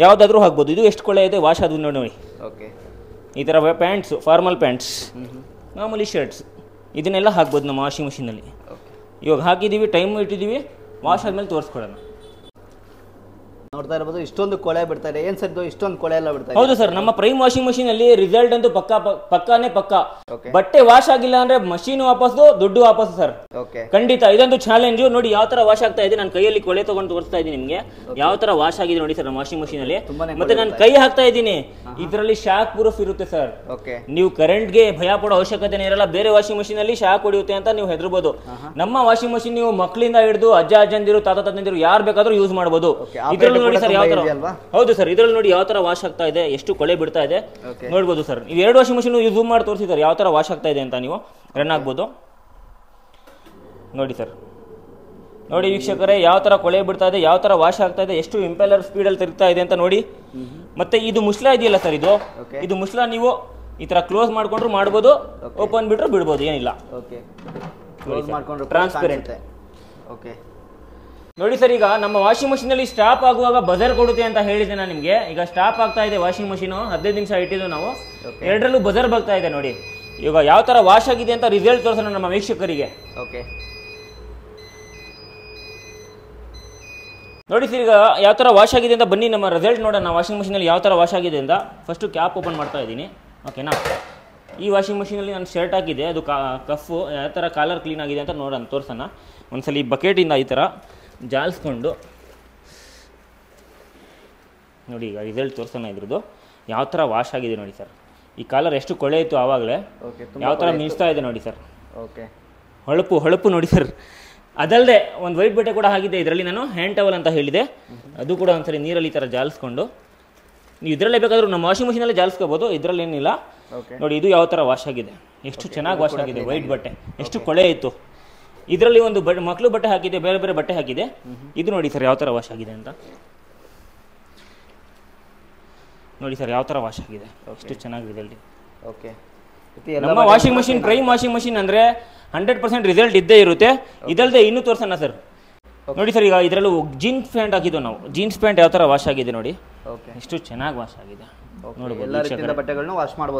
ಯಾವ್ದಾದ್ರೂ ಹಾಕ್ಬೋದು. ಇದು ಎಷ್ಟು ಕೊಳೆ ಇದೆ ವಾಶ್ ಆದ್ರೂ ನೋಡಿ. ಈ ತರ ಪ್ಯಾಂಟ್ಸ್, ಫಾರ್ಮಲ್ ಪ್ಯಾಂಟ್ಸ್, ಮಾಮೂಲಿ ಶರ್ಟ್ಸ್, ಇದನ್ನೆಲ್ಲ ಹಾಕ್ಬೋದು ನಮ್ಮ ವಾಷಿಂಗ್ ಮಷೀನಲ್ಲಿ. ಇವಾಗ ಹಾಕಿದೀವಿ, ಟೈಮ್ ಇಟ್ಟಿದ್ದೀವಿ. ವಾಶ್ ಆದ್ಮೇಲೆ ತೋರಿಸ್ಕೊಡೋಣ. ನೋಡ್ತಾ ಇರಬಹುದು, ಇಷ್ಟೊಂದು ಕೊಳೆ ಬಿಡ್ತಾ ಇದೆ. ಏನ್ ಸರ್ ಇಷ್ಟೊಂದು ಕೊಳೆ ಎಲ್ಲ ಬಿಡ್ತಾ ಇದೆ? ಹೌದು ಸರ್, ನಮ್ಮ ಪ್ರೈಮ್ ವಾಷಿಂಗ್ ಮಷೀನ್ ಅಲ್ಲಿ ರಿಸಲ್ಟ್ ಅಂತೂ ಪಕ್ಕಾನೇ ಪಕ್ಕ. ಬಟ್ಟೆ ವಾಶ್ ಆಗಿಲ್ಲ ಅಂದ್ರೆ ಮಷೀನ್ ವಾಪಸ್ಸು, ದುಡ್ಡು ವಾಪಸ್ ಸರ್. ಖಂಡಿತ ಇದಂತೂ ಚಾಲೆಂಜ್. ನೋಡಿ ಯಾವ ತರ ವಾಶ್ ಆಗ್ತಾ ಇದೆ. ನಾನು ಕೈಯಲ್ಲಿ ಕೊಳೆ ತಗೊಂಡು ತೋರಿಸ್ತಾ ಇದ್ದೀನಿ ನಿಮ್ಗೆ ಯಾವ ತರ ವಾಶ್ ಆಗಿದೆ ನೋಡಿ ಸರ್ ನಮ್ಮ ವಾಷಿಂಗ್ ಮಷೀನ್ ಅಲ್ಲಿ. ಮತ್ತೆ ನಾನು ಕೈ ಹಾಕ್ತಾ ಇದ್ದೀನಿ. ಇದರಲ್ಲಿ ಶಾಕ್ ಪ್ರೂಫ್ ಇರುತ್ತೆ ಸರ್. ನೀವು ಕರೆಂಟ್ಗೆ ಭಯ ಪಡೋ ಅವಶ್ಯಕತೆ ಇರಲ್ಲ. ಬೇರೆ ವಾಷಿಂಗ್ ಮಷೀನ್ ಅಲ್ಲಿ ಶಾಕ್ ಹೊಡೆಯುತ್ತೆ ಅಂತ ನೀವು ಹೆದರ್ಬೋದು. ನಮ್ಮ ವಾಷಿಂಗ್ ಮಷೀನ್ ನೀವು ಮಕ್ಕಳಿಂದ ಹಿಡಿದು ಅಜ್ಜಂದಿರು, ತಾತ ತಂದಿರು ಯಾರು ಬೇಕಾದ್ರೂ ಯೂಸ್ ಮಾಡಬಹುದು. ಇದರಲ್ಲಿ ನೋಡಿ ಸರ್ ಯಾವ ತರ. ಹೌದು ಸರ್, ಇದ್ರಲ್ಲಿ ನೋಡಿ ಯಾವ ತರ ವಾಶ್ ಆಗ್ತಾ ಇದೆ, ಎಷ್ಟು ಕೊಳೆ ಬಿಡ್ತಾ ಇದೆ ನೋಡ್ಬೋದು ಸರ್. ನೀವು 2 ವಾಷಿಂಗ್ ಮಷೀನ್ ಯೂಸ್ ಮಾಡಿ ತೋರಿಸಿದ್ದಾರೆ ಯಾವ ತರ ವಾಶ್ ಆಗ್ತಾ ಇದೆ ಅಂತ. ನೀವು ರನ್ ಆಗ್ಬೋದು ನೋಡಿ ಸರ್. ನೋಡಿ ವೀಕ್ಷಕರೇ ಯಾವ ಥರ ಕೊಳೆ ಬಿಡ್ತಾ ಇದೆ, ಯಾವ ಥರ ವಾಶ್ ಆಗ್ತಾ ಇದೆ, ಎಷ್ಟು ಇಂಪೆಲ್ಲರ್ ಸ್ಪೀಡಲ್ಲಿ ತಿರುಗ್ತಾ ಇದೆ ಅಂತ ನೋಡಿ. ಮತ್ತೆ ಇದು ಮುಸ್ಲ ಇದೆಯಲ್ಲ ಸರ್, ಇದು ಮುಸ್ಲ ನೀವು ಈ ಥರ ಕ್ಲೋಸ್ ಮಾಡ್ಕೊಂಡ್ರು ಮಾಡ್ಬೋದು, ಓಪನ್ ಬಿಟ್ರು ಬಿಡ್ಬೋದು, ಏನಿಲ್ಲ. ಟ್ರಾನ್ಸ್ಪರೆಂಟ್. ಓಕೆ ನೋಡಿ ಸರ್, ಈಗ ನಮ್ಮ ವಾಷಿಂಗ್ ಮಷೀನಲ್ಲಿ ಸ್ಟಾಪ್ ಆಗುವಾಗ ಬಜರ್ ಕೊಡುತ್ತೆ ಅಂತ ಹೇಳಿದೆ ನಾನು ನಿಮಗೆ. ಈಗ ಸ್ಟಾಪ್ ಆಗ್ತಾ ಇದೆ ವಾಷಿಂಗ್ ಮಷೀನು, 15 ನಿಮಿಷ ಇಟ್ಟಿದ್ದು ನಾವು, ಎರಡರಲ್ಲೂ ಬಜರ್ ಬರ್ತಾ ಇದೆ ನೋಡಿ. ಈಗ ಯಾವ ಥರ ವಾಶ್ ಆಗಿದೆ ಅಂತ ರಿಸಲ್ಟ್ ತೋರಿಸೋಣ ನಮ್ಮ ವೀಕ್ಷಕರಿಗೆ. ಓಕೆ ನೋಡಿ ಸರ್, ಈಗ ಯಾವ ಥರ ವಾಶ್ ಆಗಿದೆ ಅಂತ ಬನ್ನಿ ನಮ್ಮ ರಿಸಲ್ಟ್ ನೋಡೋಣ. ವಾಷಿಂಗ್ ಮಷೀನಲ್ಲಿ ಯಾವ ಥರ ವಾಶ್ ಆಗಿದೆ ಅಂತ ಫಸ್ಟು ಕ್ಯಾಪ್ ಓಪನ್ ಮಾಡ್ತಾ ಇದ್ದೀನಿ, ಓಕೆನಾ. ಈ ವಾಷಿಂಗ್ ಮಷೀನಲ್ಲಿ ನಾನು ಶರ್ಟ್ ಹಾಕಿದೆ, ಅದು ಕಫು ಯಾವ ಥರ ಕಾಲರ್ ಕ್ಲೀನ್ ಆಗಿದೆ ಅಂತ ನೋಡೋಣ, ತೋರಿಸೋಣ. ಒಂದ್ಸಲ ಈ ಬಕೆಟಿಂದ ಈ ಥರ ಜಾಲಿಸ್ಕೊಂಡು ನೋಡಿ, ಈಗ ರಿಸಲ್ಟ್ ತೋರಿಸೋಣ ಇದ್ರದ್ದು ಯಾವ ಥರ ವಾಶ್ ಆಗಿದೆ ನೋಡಿ ಸರ್. ಈ ಕಾಲರ್ ಎಷ್ಟು ಕೊಳೆ ಇತ್ತು ಆವಾಗಲೇ, ಯಾವ ಥರ ಮಿಂಚ್ತಾ ಇದೆ ನೋಡಿ ಸರ್. ಓಕೆ ಹೊಳಪು ನೋಡಿ ಸರ್. ಅದಲ್ಲದೆ ಒಂದು ವೈಟ್ ಬಟ್ಟೆ ಕೂಡ ಆಗಿದೆ ಇದರಲ್ಲಿ, ನಾನು ಹ್ಯಾಂಡ್ ಟವಲ್ ಅಂತ ಹೇಳಿದೆ, ಅದು ಕೂಡ ಒಂದ್ಸರಿ ನೀರಲ್ಲಿ ಈ ಥರ ಜಾಲಿಸ್ಕೊಂಡು, ನೀವು ಇದರಲ್ಲೇ ಬೇಕಾದರೂ ನಮ್ಮ ವಾಷಿಂಗ್ ಮಷೀನಲ್ಲೇ ಜಾಲಿಸ್ಕೋಬೋದು, ಇದರಲ್ಲಿ ಏನಿಲ್ಲ. ನೋಡಿ ಇದು ಯಾವ ಥರ ವಾಶ್ ಆಗಿದೆ, ಎಷ್ಟು ಚೆನ್ನಾಗಿ ವಾಶ್ ಆಗಿದೆ. ವೈಟ್ ಬಟ್ಟೆ ಎಷ್ಟು ಕೊಳೆ ಇತ್ತು, ಇದರಲ್ಲಿ ಒಂದು ಮಕ್ಕಳು ಬಟ್ಟೆ ಹಾಕಿದೆ, ಬೇರೆ ಬೇರೆ ಬಟ್ಟೆ ಹಾಕಿದೆ. ಇದು ನೋಡಿ ಸರ್ ಯಾವ ಥರ ವಾಶ್ ಆಗಿದೆ ಅಂತ ನೋಡಿ ಸರ್, ಯಾವ ಥರ ವಾಶ್ ಆಗಿದೆ, ಎಷ್ಟು ಚೆನ್ನಾಗಿ ರಿಸಲ್ಟ್. ಓಕೆ ನಮ್ಮ washing machine prime washing machine ಅಂದರೆ 100% ರಿಸಲ್ಟ್ ಇದ್ದೇ ಇರುತ್ತೆ. ಇದಲ್ಲದೆ ಇನ್ನೂ ತೋರಿಸೋಣ ಸರ್. ನೋಡಿ ಸರ್, ಈಗ ಇದರಲ್ಲೂ ಜೀನ್ಸ್ ಪ್ಯಾಂಟ್ ಹಾಕಿದ್ದು ನಾವು, ಜೀನ್ಸ್ ಪ್ಯಾಂಟ್ ಯಾವ ಥರ ವಾಶ್ ಆಗಿದೆ ನೋಡಿ, ಎಷ್ಟು ಚೆನ್ನಾಗಿ ವಾಶ್ ಆಗಿದೆ.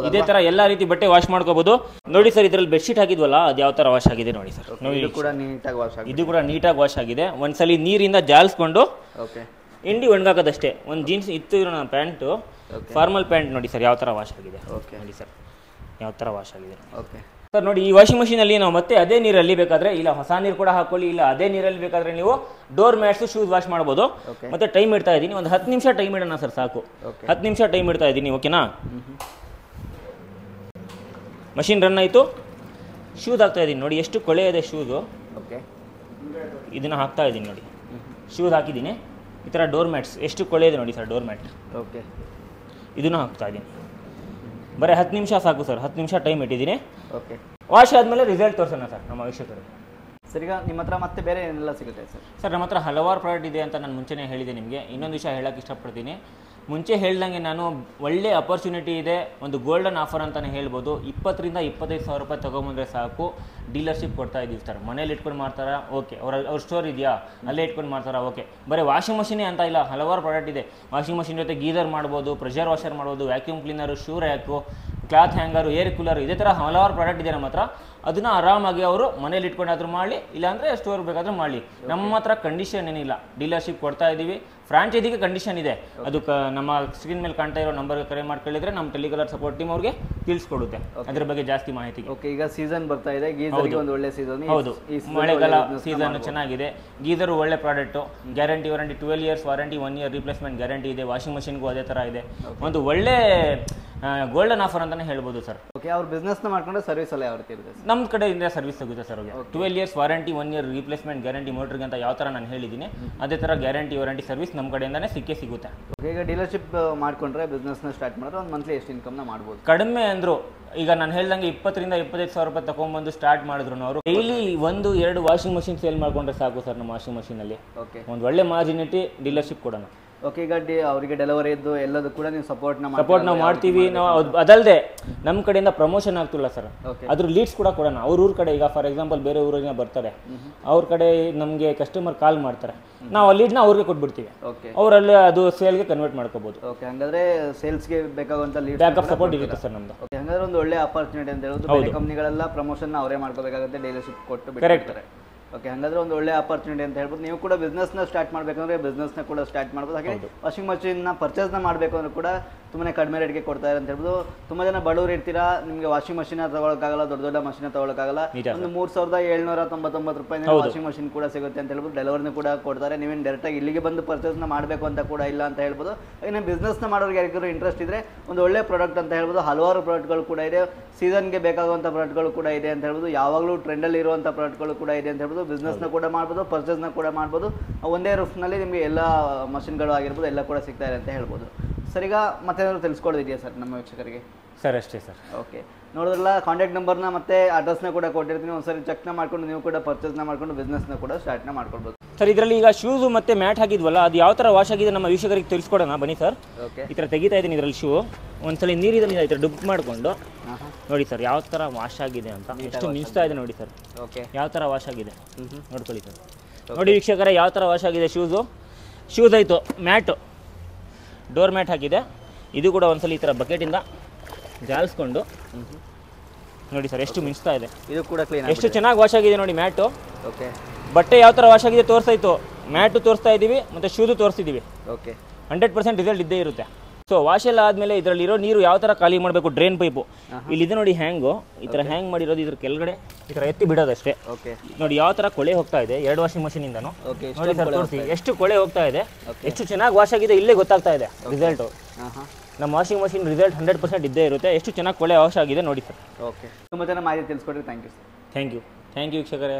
ಇದೇ ತರ ಎಲ್ಲಾ ರೀತಿ ಬಟ್ಟೆ ವಾಶ್ ಮಾಡ್ಕೋಬಹುದು. ನೋಡಿ ಸರ್, ಇದ್ರಲ್ಲಿ ಬೆಡ್ಶೀಟ್ ಹಾಕಿದ್ವಲ್ಲ, ಅದು ಯಾವ ತರ ವಾಶ್ ಆಗಿದೆ ನೋಡಿ ಸರ್. ಇದು ಕೂಡ ನೀಟಾಗಿ ವಾಶ್ ಆಗಿದೆ. ಒಂದ್ಸಲಿ ನೀರಿಂದ ಜಾಲಿಸ್ಕೊಂಡು ಇಂಡಿ ಒಣಗಾಕೋದಷ್ಟೇ. ಒಂದು ಜೀನ್ಸ್ ಇತ್ತು ಇರೋ ಪ್ಯಾಂಟು, ಫಾರ್ಮಲ್ ಪ್ಯಾಂಟ್ ನೋಡಿ ಸರ್ ಯಾವ ತರ ವಾಶ್ ಆಗಿದೆ. ನೋಡಿ ಸರ್ ಯಾವ ತರ ವಾಶ್ ಆಗಿದೆ ಸರ್. ನೋಡಿ ಈ ವಾಷಿಂಗ್ ಮಷೀನಲ್ಲಿ ನಾವು ಮತ್ತೆ ಅದೇ ನೀರಲ್ಲಿ ಬೇಕಾದ್ರೆ, ಇಲ್ಲ ಹೊಸ ನೀರು ಕೂಡ ಹಾಕೊಳ್ಳಿ, ಇಲ್ಲ ಅದೇ ನೀರಲ್ಲಿ ಬೇಕಾದ್ರೆ ನೀವು ಡೋರ್ ಮ್ಯಾಟ್ಸ್, ಶೂಸ್ ವಾಶ್ ಮಾಡ್ಬೋದು. ಮತ್ತೆ ಟೈಮ್ ಇಡ್ತಾ ಇದ್ದೀನಿ, ಒಂದು 10 ನಿಮಿಷ ಟೈಮ್ ಇಡೋಣ ಸರ್, ಸಾಕು. 10 ನಿಮಿಷ ಟೈಮ್ ಇಡ್ತಾ ಇದ್ದೀನಿ, ಓಕೆನಾ. ಮಷೀನ್ ರನ್ ಆಯಿತು. ಶೂಸ್ ಹಾಕ್ತಾ ಇದ್ದೀನಿ ನೋಡಿ, ಎಷ್ಟು ಕೊಳೆ ಇದೆ ಶೂಸು. ಇದನ್ನ ಹಾಕ್ತಾ ಇದ್ದೀನಿ ನೋಡಿ, ಶೂಸ್ ಹಾಕಿದ್ದೀನಿ. ಈ ಥರ ಡೋರ್ ಮ್ಯಾಟ್ಸ್ ಎಷ್ಟು ಕೊಳೆ ಇದೆ ನೋಡಿ ಸರ್, ಡೋರ್ ಮ್ಯಾಟ್. ಇದನ್ನು ಹಾಕ್ತಾ ಇದ್ದೀನಿ. ಬರೀ 10 ನಿಮಿಷ ಸಾಕು ಸರ್, 10 ನಿಮಿಷ ಟೈಮ್ ಇಟ್ಟಿದ್ದೀನಿ. ವಾಶ್ ಆದಮೇಲೆ ರಿಸಲ್ಟ್ ತೋರಿಸೋಣ ಸರ್ ನಮ್ಮ ವೀಕ್ಷಕರು. ಸರ್, ಈಗ ನಿಮ್ಮ ಹತ್ರ ಮತ್ತೆ ಬೇರೆ ಏನೆಲ್ಲ ಸಿಗುತ್ತೆ ಸರ್? ಸರ್, ನಮ್ಮ ಹತ್ರ ಹಲವಾರು ಪ್ರಾಡಕ್ಟ್ ಇದೆ ಅಂತ ನಾನು ಮುಂಚೆನೇ ಹೇಳಿದೆ ನಿಮಗೆ. ಇನ್ನೊಂದು ವಿಷಯ ಹೇಳೋಕ್ಕೆ ಇಷ್ಟಪಡ್ತೀನಿ. ಮುಂಚೆ ಹೇಳ್ದಂಗೆ ನಾನು ಒಳ್ಳೆ ಅಪರ್ಚುನಿಟಿ ಇದೆ, ಒಂದು ಗೋಲ್ಡನ್ ಆಫರ್ ಅಂತಲೇ ಹೇಳ್ಬೋದು. 20,000 ರಿಂದ 25,000 ರೂಪಾಯಿ ತೊಗೊಂಬಂದರೆ ಸಾಕು, ಡೀಲರ್ಶಿಪ್ ಕೊಡ್ತಾ ಇದ್ದೀವಿ ಸರ್. ಮನೇಲಿ ಇಟ್ಕೊಂಡು ಮಾಡ್ತಾರಾ, ಓಕೆ. ಅವ್ರ ಸ್ಟೋರ್ ಇದೆಯಾ, ಅಲ್ಲೇ ಇಟ್ಕೊಂಡು ಮಾಡ್ತಾರಾ, ಓಕೆ. ಬರೀ ವಾಷಿಂಗ್ ಮಷೀನೇ ಅಂತ ಇಲ್ಲ, ಹಲವಾರು ಪ್ರಾಡಕ್ಟ್ ಇದೆ. ವಾಷಿಂಗ್ ಮಷೀನ್ ಜೊತೆ ಗೀಸರ್ ಮಾಡ್ಬೋದು, ಪ್ರೆಷರ್ ವಾಷರ್ ಮಾಡ್ಬೋದು, vacuum cleaner, shoe rack, cloth hanger, air cooler, ಇದೇ ಥರ ಹಲವಾರು ಪ್ರಾಡಕ್ಟ್ ಇದೆ ನಮ್ಮ ಹತ್ರ. ಅದನ್ನು ಆರಾಮಾಗಿ ಅವರು ಮನೇಲಿ ಇಟ್ಕೊಂಡಾದ್ರೂ ಮಾಡಲಿ, ಇಲ್ಲಾಂದರೆ ಸ್ಟೋರ್ ಬೇಕಾದರೂ ಮಾಡಲಿ. ನಮ್ಮ ಹತ್ರ ಕಂಡೀಷನ್ ಏನಿಲ್ಲ, ಡೀಲರ್ಶಿಪ್ ಕೊಡ್ತಾ ಇದ್ದೀವಿ. ಫ್ರಾಂಚೈಸಿಗೆ ಕಂಡೀಷನ್ ಇದೆ, ಅದು ನಮ್ಮ ಸ್ಕ್ರೀನ್ ಮೇಲೆ ಕಾಣ್ತಾ ಇರೋ ನಂಬರ್ಗೆ ಕರೆ ಮಾಡ್ಕೊಳ್ಳಿದ್ರೆ ನಮ್ಮ ಟೆಲಿಕಾಲರ್ ಸಪೋರ್ಟ್ ಟೀಮ್ ಅವ್ರಿಗೆ ತಿಳಿಸ್ಕೊಡುತ್ತೆ ಅದ್ರ ಬಗ್ಗೆ ಜಾಸ್ತಿ ಮಾಹಿತಿ. ಓಕೆ, ಈಗ ಸೀಸನ್ ಬರ್ತಾ ಇದೆ, ಗೀಸರ್ಗೆ ಒಂದು ಒಳ್ಳೆ ಸೀಸನ್. ಹೌದು, ಮಳೆಗಾಲ ಸೀಸನ್ ಚೆನ್ನಾಗಿದೆ. ಗೀಸರ್ ಒಳ್ಳೆ product, guarantee warranty 12 years warranty, 1 year replacement guarantee ಇದೆ. ವಾಷಿಂಗ್ ಮಷೀನ್ಗೂ ಅದೇ ಥರ ಇದೆ. ಒಂದು ಒಳ್ಳೆ ಗೋಲ್ಡನ್ ಆಫರ್ ಅಂತಾನೆ ಹೇಳ್ಬೋದು ಸರ್. ಓಕೆ, ಅವ್ರ ಬಿಸ್ನೆಸ್ನ ಮಾಡ್ಕೊಂಡ್ರೆ ಸರ್ವಿಸ್ ಎಲ್ಲ ಯಾವ ರೀತಿ ಇರುತ್ತೆ? ನಮ್ಮ ಕಡೆಯಿಂದ ಸರ್ವಿಸ್ ಸಿಗುತ್ತೆ ಸರ್ ಅವ್ರಿಗೆ. 12 years warranty, 1 year replacement guarantee ಮೋಟ್ರಿಗೆ ಅಂತ ಯಾವ ಥರ ನಾನು ಹೇಳಿದ್ದೀನಿ, ಅದೇ ಥರ ಗ್ಯಾರಂಟಿ ವಾರಂಟಿ ಸರ್ವಿಸ್ ನಮ್ಮ ಕಡೆಯಿಂದನೇ ಸಿಗುತ್ತೆ. ಈಗ ಡೀಲರ್ಶಿಪ್ ಮಾಡ್ಕೊಂಡ್ರೆ ಬಿಸ್ನೆಸ್ನ ಸ್ಟಾರ್ಟ್ ಮಾಡಿದ್ರೆ ಒಂದು ಮಂತ್ಲಿ ಎಷ್ಟು ಇನ್ಕಮ್ನ ಮಾಡ್ಬೋದು? ಕಡಿಮೆ ಅಂದರು ಈಗ ನಾನು ಹೇಳ್ದಂಗೆ 20,000 ರಿಂದ 25,000 ರೂಪಾಯಿ ತಗೊಂಡ್ಬಂದು ಸ್ಟಾರ್ಟ್ ಮಾಡಿದ್ರು ಅವರು. ಡೈಲಿ 1-2 ವಾಷಿಂಗ್ ಮಷೀನ್ ಸೇಲ್ ಮಾಡ್ಕೊಂಡ್ರೆ ಸಾಕು ಸರ್ ನಮ್ಮ ವಾಷಿಂಗ್ ಮಷೀನಲ್ಲಿ. ಓಕೆ, ಒಂದು ಒಳ್ಳೆ ಮಾರ್ಜಿನಿಟಿ ಡೀಲರ್ಶಿಪ್ ಕೊಡೋಣ. ಓಕೆ, ಈಗ ಅವರಿಗೆ ಡೆಲಿವರಿ ಇದ್ದು ಎಲ್ಲದೂ ಕೂಡ ನೀವು ಸಪೋರ್ಟ್ ನಾವು ಮಾಡ್ತೀವಿ. ನಾವು ಅದಲ್ಲದೆ ನಮ್ಮ ಕಡೆಯಿಂದ ಪ್ರಮೋಷನ್ ಆಗ್ತಿಲ್ಲ ಸರ್, ಅದ್ರ ಲೀಡ್ಸ್ ಕೂಡ ಕೊಡೋಣ. ಅವ್ರ ಊರ ಕಡೆ, ಈಗ ಫಾರ್ ಎಕ್ಸಾಂಪಲ್ ಬೇರೆ ಊರಿನ ಬರ್ತಾರೆ, ಅವ್ರ ಕಡೆ ನಮಗೆ ಕಸ್ಟಮರ್ ಕಾಲ್ ಮಾಡ್ತಾರೆ, ನಾವು ಆ ಲೀಡ್ನ ಅವ್ರಿಗೆ ಕೊಟ್ಬಿಡ್ತೀವಿ. ಅವರಲ್ಲಿ ಅದು ಸೇಲ್ಗೆ ಕನ್ವರ್ಟ್ ಮಾಡ್ಕೋಬಹುದು. ಓಕೆ, ಹಂಗಾದ್ರೆ ಸೇಲ್ಸ್ಗೆ ಬೇಕಾಗುವಂತ ಲೀಡ್ ಬ್ಯಾಕಪ್ ಸಪೋರ್ಟ್ ಇರುತ್ತೆ ಸರ್ ನಮ್ದು. ಓಕೆ, ಹಂಗಾದ್ರೆ ಒಂದು ಒಳ್ಳೆ ಅಪರ್ಚುನಿಟಿ ಅಂತ ಹೇಳೋದು. ಕಂಪ್ನಿಗಳೆಲ್ಲ ಪ್ರಮೋಷನ್ ಅವರೇ ಮಾಡ್ಕೋಬೇಕಾಗುತ್ತೆ, ಡೀಲರ್ಶಿಪ್ ಕೊಟ್ಟು. ಕರೆಕ್ಟ್. ಓಕೆ, ಹಾಗಾದ್ರೆ ಒಂದು ಒಳ್ಳೆ ಆಪರ್ಚುನಿಟಿ ಅಂತ ಹೇಳ್ಬೋದು. ನೀವು ಕೂಡ ಬಿಸ್ನೆಸ್ನ ಸ್ಟಾರ್ಟ್ ಮಾಡಬೇಕಂದ್ರೆ ಬಿಸ್ನೆಸ್ನ ಕೂಡ ಸ್ಟಾರ್ಟ್ ಮಾಡ್ಬೋದು. ಹಾಗೆ ವಾಷಿಂಗ್ ಮಷೀನ್ನ ಪರ್ಚೇಸ್ನ ಮಾಡಬೇಕು ಅಂದ್ರೆ ಕೂಡ ತುಂಬಾ ಕಡಿಮೆ ರೇಟ್ಗೆ ಕೊಡ್ತಾರೆ ಅಂತ ಹೇಳ್ಬೋದು. ತುಂಬ ಜನ ಬಡವರು ಇರ್ತೀರಾ, ನಿಮಗೆ ವಾಷಿಂಗ್ ಮಷೀನ್ ತಗೊಳಕ್ಕಾಗಲ್ಲ, ದೊಡ್ಡ ಮಷೀನ್ ತಗೊಳಕ್ಕಾಗಲ್ಲ. ಒಂದು 3,799 ರೂಪಾಯಿ ವಾಷಿಂಗ್ ಮಷೀನ್ ಕೂಡ ಸಿಗುತ್ತೆ ಅಂತ ಹೇಳ್ಬೋದು. ಡೆಲಿವರಿನೂ ಕೂಡ ಕೊಡ್ತಾರೆ. ನೀವೇನು ಡೈರೆಕ್ಟಾಗಿ ಇಲ್ಲಿಗೆ ಬಂದು ಪರ್ಚೇಸ್ನ ಮಾಡಬೇಕು ಅಂತ ಕೂಡ ಇಲ್ಲ ಅಂತ ಹೇಳ್ಬೋದು. ಹಾಗೆ ಬಿಸ್ನೆಸ್ನ ಮಾಡೋರಿಗೆ ಯಾರಿಗಾದ್ರು ಇಂಟ್ರೆಸ್ಟ್ ಇದ್ರೆ ಒಂದು ಒಳ್ಳೆ ಪ್ರಾಡಕ್ಟ್ ಅಂತ ಹೇಳ್ಬೋದು. ಹಲವಾರು ಪ್ರಾಡಕ್ಟ್ಗಳು ಕೂಡ ಇದೆ, ಸೀಸನ್ಗೆ ಬೇಕಾಗುವಂಥ ಪ್ರಾಡಕ್ಟ್ಗಳು ಕೂಡ ಇದೆ ಅಂತ ಹೇಳ್ಬೋದು. ಯಾವಾಗಲೂ ಟ್ರೆಂಡಲ್ಲಿ ಇರುವಂಥ ಪ್ರಾಡಕ್ಟ್ಗಳು ಕೂಡ ಇದೆ ಅಂತ ಹೇಳ್ಬೋದು. ಬಿಸ್ನೆಸ್ನ ಕೂಡ ಮಾಡ್ಬೋದು, ಪರ್ಚೇಸ್ನ ಕೂಡ ಮಾಡ್ಬೋದು. ಒಂದೇ ರೂಫ್ನಲ್ಲಿ ನಿಮಗೆ ಎಲ್ಲ ಮಷಿನ್ಗಳು ಆಗಿರ್ಬೋದು ಎಲ್ಲ ಕೂಡ ಸಿಗ್ತಾ ಇದೆ ಅಂತ ಹೇಳ್ಬೋದು. ಸರ್ ಈಗ ಮತ್ತೇನಾದ್ರು ತಿಳಿಸ್ಕೊಡೋದಿದೆಯಾ ಸರ್ ನಮ್ಮ ವೀಕ್ಷಕರಿಗೆ? ಸರ್ ಅಷ್ಟೇ ಸರ್. ಓಕೆ, ನೋಡಿದ್ರಲ್ಲ, ಕಾಂಟ್ಯಾಕ್ಟ್ ನಂಬರ್ನ ಮತ್ತು ಅಡ್ರೆಸ್ನ ಕೂಡ ಕೊಟ್ಟಿರ್ತೀನಿ. ಒಂದ್ಸರಿ ಚೆಕ್ನ ಮಾಡ್ಕೊಂಡು ನೀವು ಕೂಡ ಪರ್ಚೇಸ್ನ ಮಾಡ್ಕೊಂಡು ಬಿಸ್ನೆಸ್ನ ಕೂಡ ಸ್ಟಾರ್ಟ್ನ ಮಾಡ್ಕೊಳ್ಬೋದು. ಸರ್ ಇದರಲ್ಲಿ ಈಗ ಶೂಸು ಮತ್ತು ಮ್ಯಾಟ್ ಹಾಕಿದ್ವಲ್ಲ, ಅದು ಯಾವ ಥರ ವಾಶ್ ಆಗಿದೆ ನಮ್ಮ ವೀಕ್ಷಕರಿಗೆ ತಿಳಿಸ್ಕೊಡೋಣ ಬನ್ನಿ ಸರ್. ಓಕೆ, ಈ ಥರ ತೆಗಿತಾ ಇದ್ದೀನಿ ಇದರಲ್ಲಿ ಶೂ. ಒಂದ್ಸಲ ನೀರಿದಲ್ಲಿ ಈ ಥರ ಡುಪ್ ಮಾಡಿಕೊಂಡು ನೋಡಿ ಸರ್ ಯಾವ ಥರ ವಾಶ್ ಆಗಿದೆ ಅಂತ. ಎಷ್ಟು ಮಿಂಚ್ತಾ ಇದೆ ನೋಡಿ ಸರ್. ಓಕೆ, ಯಾವ ಥರ ವಾಶ್ ಆಗಿದೆ ನೋಡ್ಕೊಳ್ಳಿ ಸರ್. ನೋಡಿ ವೀಕ್ಷಕರೇ ಯಾವ ಥರ ವಾಶ್ ಆಗಿದೆ ಶೂಸ್ ಆಯಿತು. ಮ್ಯಾಟು ಡೋರ್ ಮ್ಯಾಟ್ ಹಾಕಿದೆ. ಇದು ಕೂಡ ಒಂದ್ಸಲ ಈ ಥರ ಬಕೆಟಿಂದ ಜಾಲಿಸ್ಕೊಂಡು ನೋಡಿ ಸರ್ ಎಷ್ಟು ಮಿಂಚ್ತಾ ಇದೆ. ಇದು ಕೂಡ ಕ್ಲೀನ್, ಎಷ್ಟು ಚೆನ್ನಾಗಿ ವಾಶ್ ಆಗಿದೆ ನೋಡಿ ಮ್ಯಾಟು. ಓಕೆ, ಬಟ್ಟೆ ಯಾವ ಥರ ವಾಶ್ ಆಗಿದೆ ತೋರಿಸಾಯಿತು. ಮ್ಯಾಟು ತೋರಿಸ್ತಾ ಇದ್ದೀವಿ ಮತ್ತು ಶೂಸು ತೋರಿಸ್ತಿದ್ದೀವಿ. ಓಕೆ, 100% ರಿಸಲ್ಟ್ ಇದ್ದೇ ಇರುತ್ತೆ. ಸೊ ವಾಶ್ ಎಲ್ಲ ಆದಮೇಲೆ ಇದರಲ್ಲಿರೋ ನೀರು ಯಾವ ಥರ ಖಾಲಿ ಮಾಡಬೇಕು, ಡ್ರೈನ್ ಪೈಪು ಇಲ್ಲಿದೆ ನೋಡಿ. ಹ್ಯಾಂಗು ಈ ಥರ ಹ್ಯಾಂಗ್ ಮಾಡಿರೋದು ಇದ್ರ ಕೆಳಗಡೆ ಈ ಥರ ಎತ್ತಿ ಬಿಡೋದಷ್ಟೇ. ಓಕೆ, ನೋಡಿ ಯಾವ ಥರ ಕೊಳೆ ಹೋಗ್ತಾ ಇದೆ 2 ವಾಷಿಂಗ್ ಮಷೀನಿಂದನೂ. ಓಕೆ, ನೋಡಿ ಸರ್ ತೋರಿಸಿ ಎಷ್ಟು ಕೊಳೆ ಹೋಗ್ತಾ ಇದೆ, ಎಷ್ಟು ಚೆನ್ನಾಗಿ ವಾಶ್ ಆಗಿದೆ ಇಲ್ಲೇ ಗೊತ್ತಾಗ್ತಾ ಇದೆ ರಿಸಲ್ಟು. ನಮ್ಮ ವಾಷಿಂಗ್ ಮಷೀನ್ ರಿಸಲ್ಟ್ 100% ಇದ್ದೇ ಇರುತ್ತೆ. ಎಷ್ಟು ಚೆನ್ನಾಗಿ ಕೊಳೆ ವಾಶ್ ಆಗಿದೆ ನೋಡಿ ಸರ್. ಓಕೆ, ತುಂಬ ಚೆನ್ನಾಗಿ ಮಾಹಿತಿ ತಿಳಿಸ್ಕೊಡ್ರಿ. Thank you sir. Thank you ವೀಕ್ಷಕರೇ.